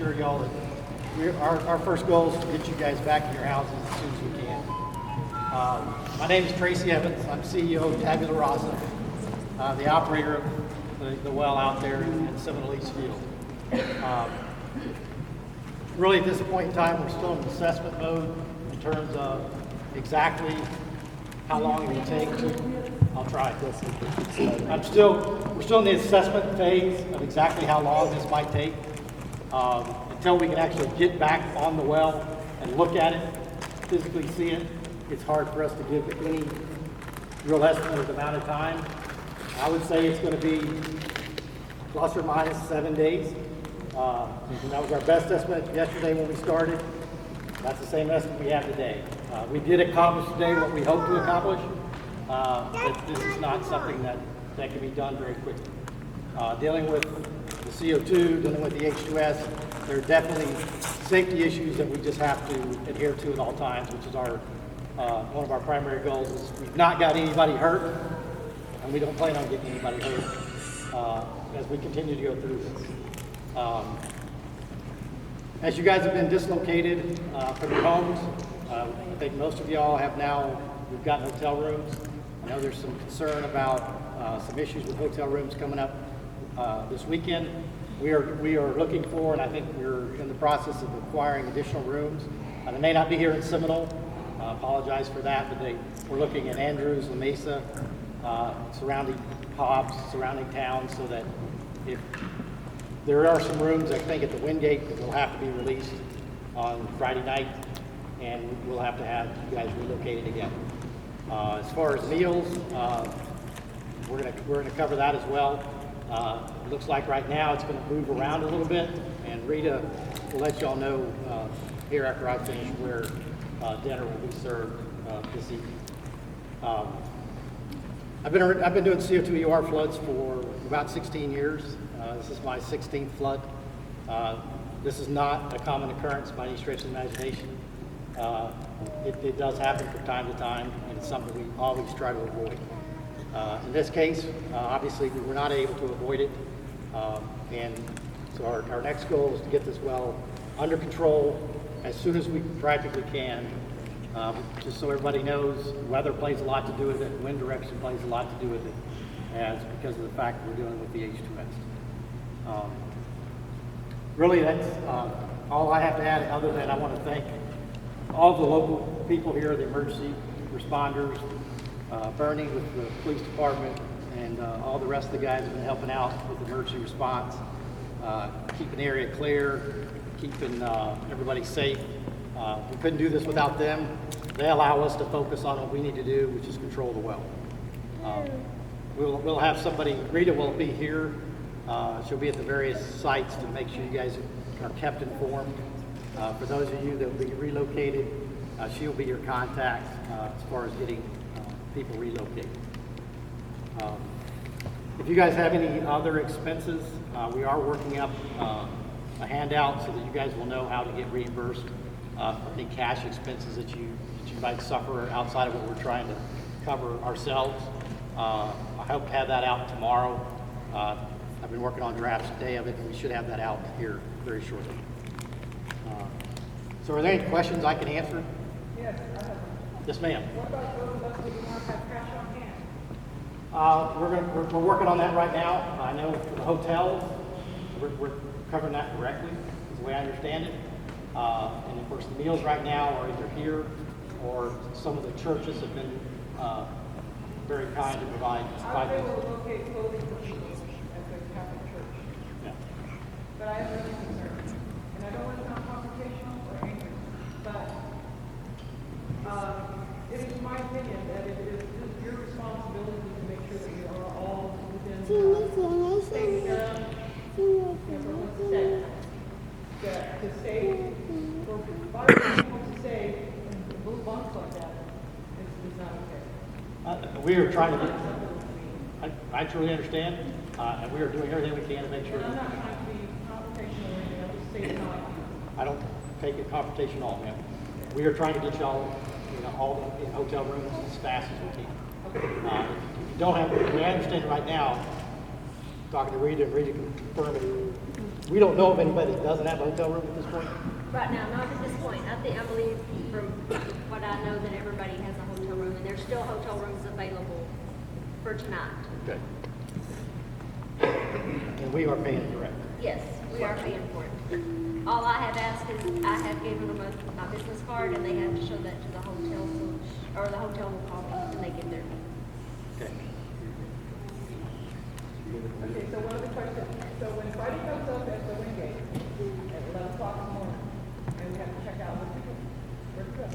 assure y'all that our first goal is to get you guys back in your houses as soon as we can. My name is Tracy Evans. I'm CEO of Tabula Rasa, the operator of the well out there in Seminole East Field. Really, at this point in time, we're still in assessment mode in terms of exactly how long it will take to. I'll try. We're still in the assessment phase of exactly how long this might take until we can actually get back on the well and look at it, physically see it. It's hard for us to give any real estimate of the amount of time. I would say it's going to be plus or minus 7 days. And that was our best estimate yesterday when we started. That's the same estimate we have today. We did accomplish today what we hoped to accomplish, but this is not something that can be done very quickly. Dealing with the CO2, dealing with the H2S, there are definitely safety issues that we just have to adhere to at all times, which is our one of our primary goals. Is we've not got anybody hurt, and we don't plan on getting anybody hurt as we continue to go through this. As you guys have been dislocated from your homes, I think most of y'all have now, we've gotten hotel rooms. I know there's some concern about some issues with hotel rooms coming up this weekend. We are looking for, and I think we're in the process of acquiring additional rooms. They may not be here in Seminole. I apologize for that, but we're looking at Andrews, La Mesa, surrounding Hobbs, surrounding towns, so that if there are some rooms, I think, at the Wingate that will have to be released on Friday night, and we'll have to have you guys relocated again. As far as meals, we're gonna cover that as well. It looks like right now it's going to move around a little bit, and Rita will let y'all know here after I finish where dinner will be served this evening. I've been doing CO2 ER floods for about 16 years. This is my 16th flood. This is not a common occurrence by any stretch of the imagination. It does happen from time to time, and it's something we always try to avoid. In this case, obviously, we were not able to avoid it, and so our next goal is to get this well under control as soon as we practically can. Just so everybody knows, weather plays a lot to do with it, wind direction plays a lot to do with it, because of the fact that we're dealing with the H2S. Really, that's all I have to add, other than I want to thank all the local people here, the emergency responders, Bernie with the police department, and all the rest of the guys have been helping out with emergency response, keeping the area clear, keeping everybody safe. We couldn't do this without them. They allow us to focus on what we need to do, which is control the well. We'll have somebody, Rita will be here. She'll be at the various sites to make sure you guys are kept informed. For those of you that will be relocated, she'll be your contact as far as getting people relocated. If you guys have any other expenses, we are working up a handout so that you guys will know how to get reimbursed for any cash expenses that you might suffer outside of what we're trying to cover ourselves. I hope to have that out tomorrow. I've been working on drafts today of it, and we should have that out here very shortly. So are there any questions I can answer? Yes, I have. Yes, ma'am. What about those of us who do not have cash on hand? We're working on that right now. I know for the hotels, we're covering that directly, is the way I understand it. And of course, the meals right now are either here or some of the churches have been very kind to provide. I was able to locate clothing for people at the Catholic Church. Yeah. But I have really concerns. And I don't want to sound confrontational or angry, but it is my opinion that it is your responsibility to make sure that you are all within the state everyone's safe. To save, for people to save and to move bunks like that is not okay. We are trying to get, I truly understand, and we are doing everything we can to make sure. And I'm not trying to be confrontational or anything, I'm just saying how I feel. I don't take it confrontational, ma'am. We are trying to get y'all, all in hotel rooms as fast as we can. If you don't have, the way I understand it right now, talking to Rita, and Rita can confirm it, We don't know of anybody that doesn't have a hotel room at this point. Right now, not at this point. I believe from what I know that everybody has a hotel room, and there's still hotel rooms available for tonight. Okay. And we are paying direct. Yes, we are paying for it. All I have asked is, I have given them my business card, and they have to show that to the hotel, or the hotel will call me when they get there. Okay. Okay, so one other question. So when Friday comes up at the Wingate at 11 o'clock in the morning, and we have to check out, where's it go?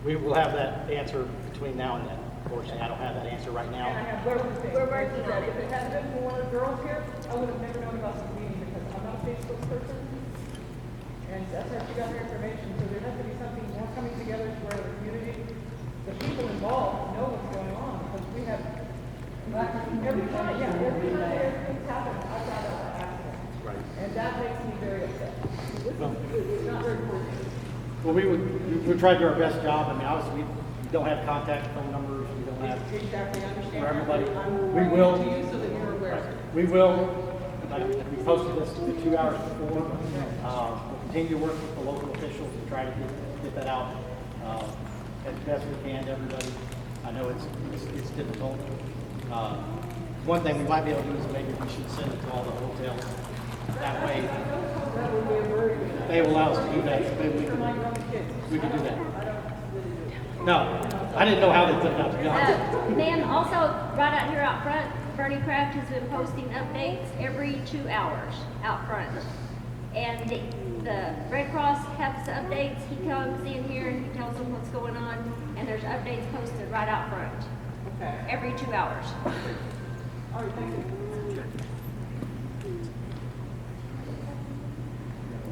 We will have that answer between now and then. Unfortunately, I don't have that answer right And now. I have one other thing. We're working on it. If it hadn't been for one of the girls here, I would have never known about this meeting because I'm not a Facebook person. And that's how she got her information. So there has to be something more coming together to where the community, the people involved know what's going on because we have, every time everything's happened, I've got an accident. Right. And that makes me very upset. It's not very cool. Well, we tried to do our best job. I mean, obviously, we don't have contact phone numbers. We don't have Exactly, I understand. for everybody. I'm We will. to you so that you're aware. We will. Like, we posted this 2 hours before. We'll continue to work with the local officials to try to get that out as best we can to everybody. I know it's difficult. One thing we might be able to do is maybe we should send it to all the hotels. That way, they will allow us to do that. So maybe we can do that. No, I didn't know how they put it out, to be honest. Then also, right out here out front, Bernie Kraft has been posting updates every 2 hours out front. And the Red Cross has updates. He comes in here and he tells them what's going on, and there's updates posted right out front. Okay. Every 2 hours. All right, thank you.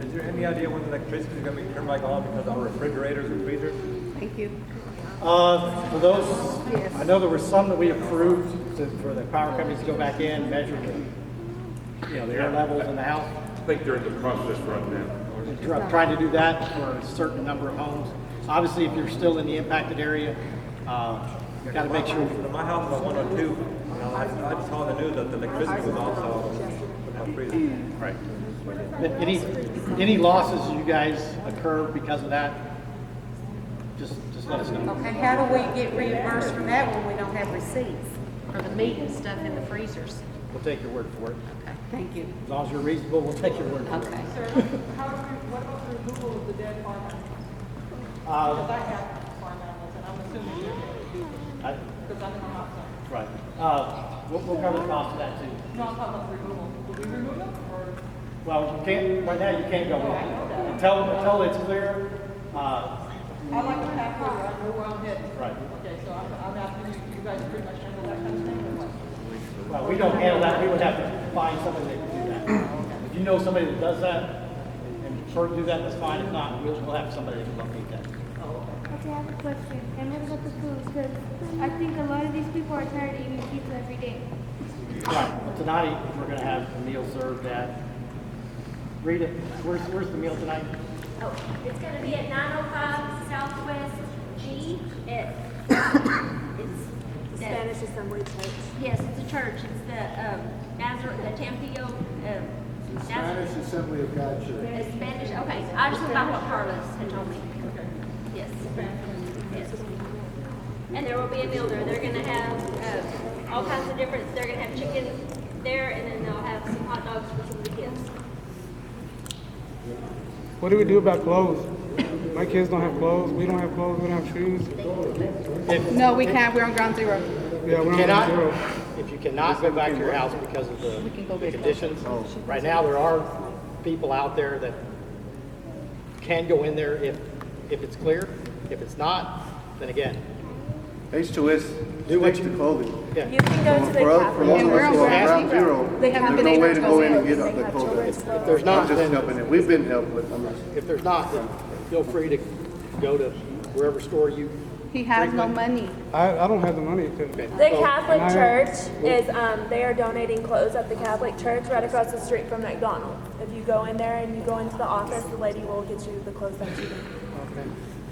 Is there any idea when the electricity is going to be turned back on because of our refrigerators and freezers? Thank you. For those, I know there were some that we approved for the power companies to go back in, measure the air levels in the house. I think they're in the process right now. Trying to do that for a certain number of homes. Obviously, if you're still in the impacted area, you got to make sure. In my house is on 102. I just saw in the news that the electricity was also without freezing. Right. Any losses you guys occur because of that, just let us know. And how do we get reimbursed for that when we don't have receipts for the meat and stuff in the freezers? We'll take your word for it. Okay, thank you. As long as you're reasonable, we'll take your word for Okay. it. Sir, what about the removal of the dead farm animals? Because I have farm animals and I'm assuming you're going to because I'm in my hot zone. Right. We'll cover the cost of that too. No, I'm talking about the removal. Do we remove them or? Well, you can't, right now you can't go in. Until it's clear, I like to have clear, I know where I'm headed. Right. Okay, so I'm asking you guys pretty much handle that kind of thing or what? well, we don't handle that. We would have to find somebody that can do that. If you know somebody that does that and prefer to do that, that's fine. If not, we'll have somebody that can locate that. Okay, I have a question. And what about the food? Because I think a lot of these people are tired of eating pizza every day. Right. Well, tonight, we're going to have a meal served at, Rita, where's the meal tonight? Oh, it's gonna be at 905 Southwest G. It's Spanish Assembly Church. Yes, it's a church. It's the Nazareth, the Tempio. Spanish Assembly of God Church. Spanish. Okay, I just went by what Carlos had told me. Yes. Yes. And there will be a meal there. They're gonna have all kinds of different. They're gonna have chicken there, and then they'll have some hot dogs for some of the kids. What do we do about clothes? My kids don't have clothes. We don't have clothes. We don't have shoes. No, we can't. We're on ground zero. Yeah, we don't have zero. If you cannot go back to your house because of the conditions, right now there are people out there that can go in there if it's clear. If it's not, then again, H2S Do what takes you- the clothing. yeah. You can go to the For most Capitol. of us who are on ground ground zero, They there's haven't been no able way to to go go in in. and get They the have clothing. children's If clothes. there's I'm not, just then helping it. We've been helped, but I'm not. if there's not, then feel free to go to wherever store you. He has no frequent. money. I don't have the money to. The Catholic And I- Church is, they are donating clothes at the Catholic Church right across the street from McDonald's. If you go in there and you go into the office, the lady will get you the clothes that you need. Okay.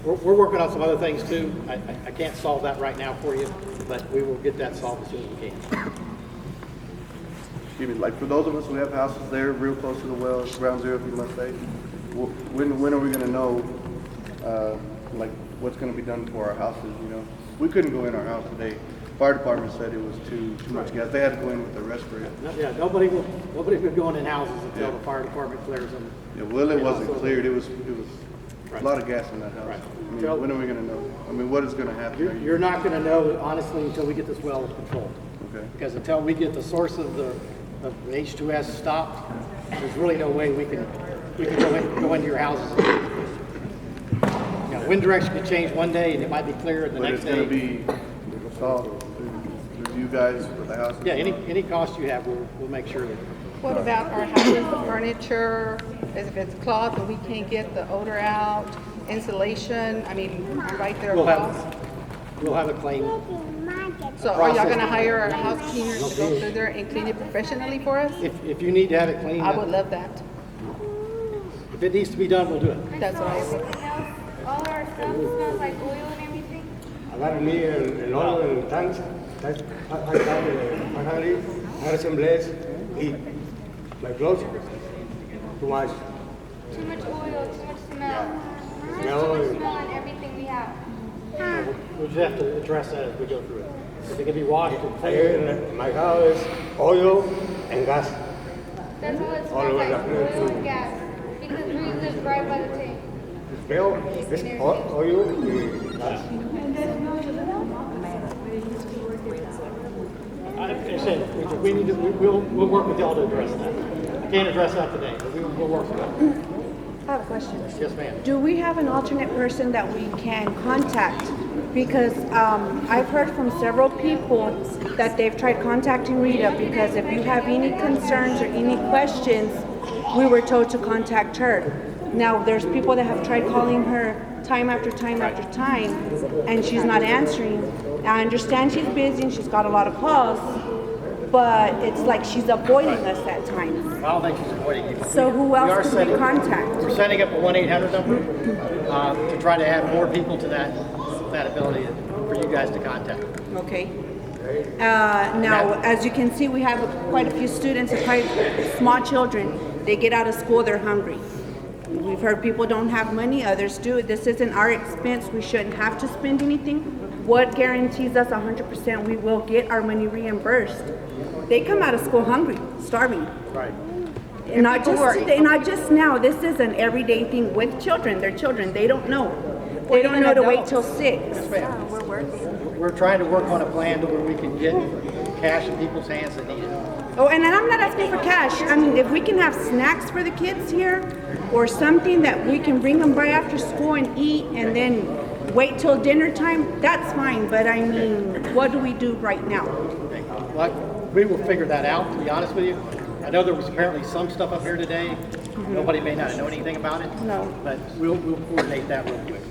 We're working on some other things too. I can't solve that right now for you, but we will get that solved as soon as we can. excuse me, like for those of us who have houses there real close to the well, ground zero, if you must say, when are we gonna know, like what's gonna be done to our houses, you know? We couldn't go in our house today. Fire department said it was too much gas. They had to go in with the respirator. Yeah, nobody will be going in houses until the fire department clears them. Yeah, well, it wasn't so- cleared. It was Right. a lot of gas in that house. Right. I mean, So- when are we gonna know? I mean, what is gonna happen? You're not gonna know honestly until we get this well controlled. Okay. Because until we get the source of the H2S stopped, there's really no way we can go into your houses. You know, wind direction could change one day and it might be clear and the But next it's gonna day. be solved through you guys with the house. Yeah, any cost you have, we'll make sure that. What about our houses, furniture, as if it's cloth and we can't get the odor out, insulation, I mean, I'm right there. We'll across. have a claim. So are y'all gonna hire our house cleaners to go through there and clean it professionally for us? If you need to have it cleaned, I would love that. if it needs to be done, we'll do it. That's what I was. All our stuff smells like oil and everything. Agarra mí el óleo en el tanque, agarra some less, y my clothes, too much. Too much oil, too much smell. There's Smell too much and- smell in everything we have. We'll just have to address that as we go through it. If it can be washed and Here cleaned. in my house is oil and gas. That's all it All smells over like, the place. oil and gas. Because we live right by the tank. Smell is oil y gas. I said, we need to, we'll work with y'all to address that. I can't address that today, but we'll work with it. I have a question. Yes, ma'am. Do we have an alternate person that we can contact? Because I've heard from several people that they've tried contacting Rita because if you have any concerns or any questions, we were told to contact her. Now, there's people that have tried calling her time after time after time, and she's not answering. I understand she's busy and she's got a lot of calls, but it's like she's avoiding us at times. I don't think she's avoiding you. So who We are else can we setting- contact? We're setting up a 1-800 number to try to add more people to that ability for you guys to contact. Okay. Now, as you can see, we have quite a few students, quite small children. They get out of school, they're hungry. We've heard people don't have money, others do. This isn't our expense. We shouldn't have to spend anything. What guarantees us 100% we will get our money reimbursed? They come out of school hungry, starving. Right. And not just now. This is an everyday thing with children. They're children. They don't know. They don't know to wait till 6. We're working. We're trying to work on a plan to where we can get cash in people's hands that need it. Oh, and I'm not asking for cash. I mean, if we can have snacks for the kids here or something that we can bring them by after school and eat and then wait till dinner time, that's fine. But I mean, what do we do right now? Well, we will figure that out, to be honest with you. I know there was apparently some stuff up here today. Nobody may not know anything about it. No. But we'll coordinate that real quick.